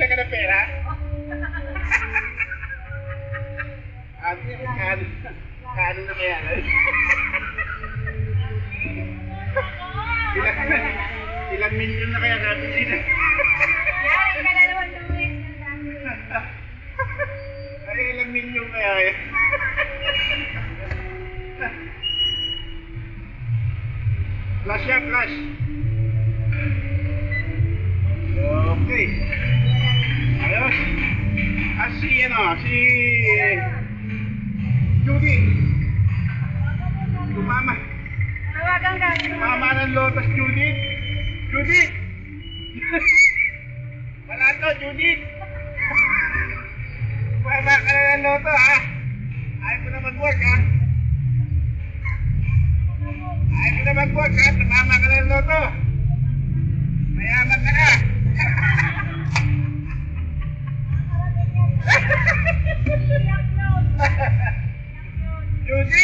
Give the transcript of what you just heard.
Bibilang ka ng pera? Ate, kano na kaya? Ilang milyon na kaya natin sila? Yari ka na naman tuwin. Ay, ilang milyon kaya yan? Flash yan, flash. Okay. Ayos. Si Judy. Tumama. Tawagan ka. Tumama ng lotos, Judy. Judy. Wala to, Judy. Tumama ka na ng loto, ha? Ayaw mo na mag-work, ha? Ayaw mo na mag-work, ha? Tumama ka na ng loto. Mayaman ka na. Judy!